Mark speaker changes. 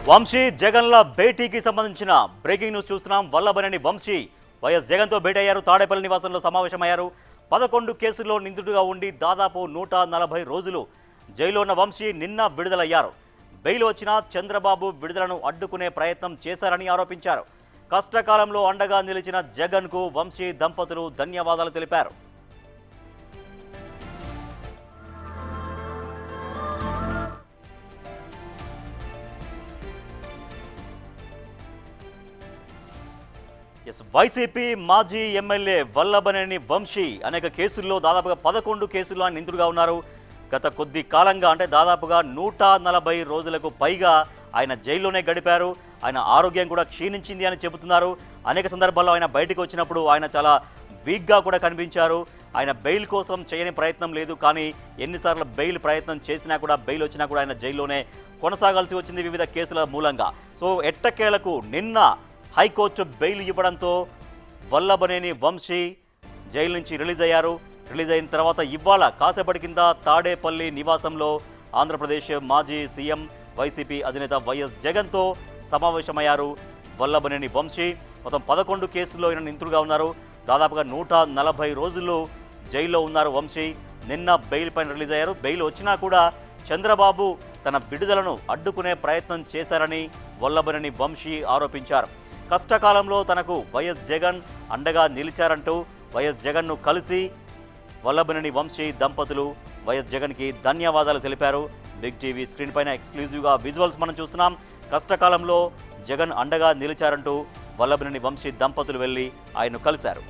Speaker 1: వంశీ జగన్ల భేటీకి సంబంధించిన breaking news చూస్తున్నాం. Vallabhaneni Vamsi YS జగన్తో భేటీ అయ్యారు. తాడేపల్లి నివాసంలో సమావేశమయ్యారు. 11 కేసుల్లో నిందితుడిగా ఉండి దాదాపు 140 రోజులు జైల్లో ఉన్న వంశీ నిన్న విడుదలయ్యారు. బెయిల్ వచ్చినా చంద్రబాబు విడుదలను అడ్డుకునే ప్రయత్నం చేశారని ఆరోపించారు. కష్టకాలంలో అండగా నిలిచిన జగన్కు వంశీ దంపతులు ధన్యవాదాలు తెలిపారు. వైసీపీ మాజీ ఎమ్మెల్యే వల్లభనేని వంశీ అనేక కేసుల్లో దాదాపుగా 11 కేసుల్లో ఆయన నిందితుడిగా ఉన్నారు. గత కొద్ది కాలంగా అంటే దాదాపుగా 140 రోజులకు పైగా ఆయన జైల్లోనే గడిపారు. ఆయన ఆరోగ్యం కూడా క్షీణించింది అని చెబుతున్నారు. అనేక సందర్భాల్లో ఆయన బయటకు వచ్చినప్పుడు ఆయన చాలా వీక్గా కూడా కనిపించారు. ఆయన బెయిల్ కోసం చేయని ప్రయత్నం లేదు. కానీ ఎన్నిసార్లు బెయిల్ ప్రయత్నం చేసినా కూడా బెయిల్ వచ్చినా కూడా ఆయన జైల్లోనే కొనసాగాల్సి వచ్చింది వివిధ కేసుల మూలంగా. సో ఎట్టకేలకు నిన్న హైకోర్టు బెయిల్ ఇవ్వడంతో వల్లభనేని వంశీ జైలు నుంచి రిలీజ్ అయ్యారు. రిలీజ్ అయిన తర్వాత ఇవాళ కాసేపటి కింద తాడేపల్లి నివాసంలో ఆంధ్రప్రదేశ్ మాజీ సీఎం వైసీపీ అధినేత వైఎస్ జగన్తో సమావేశమయ్యారు వల్లభనేని వంశీ. మొత్తం 11 కేసుల్లో ఆయన నిందితుడిగా ఉన్నారు. దాదాపుగా 140 రోజులు జైల్లో ఉన్నారు వంశీ. నిన్న బెయిల్ పైన రిలీజ్ అయ్యారు. బెయిల్ వచ్చినా కూడా చంద్రబాబు తన విడుదలను అడ్డుకునే ప్రయత్నం చేశారని వల్లభనేని వంశీ ఆరోపించారు. కష్టకాలంలో తనకు వైఎస్ జగన్ అండగా నిలిచారంటూ వైఎస్ జగన్ను కలిసి వల్లభనేని వంశీ దంపతులు వైఎస్ జగన్కి ధన్యవాదాలు తెలిపారు. బిగ్ టీవీ స్క్రీన్ పైన ఎక్స్క్లూజివ్గా విజువల్స్ మనం చూస్తున్నాం. కష్టకాలంలో జగన్ అండగా నిలిచారంటూ వల్లభనేని వంశీ దంపతులు వెళ్ళి ఆయన్ను కలిశారు.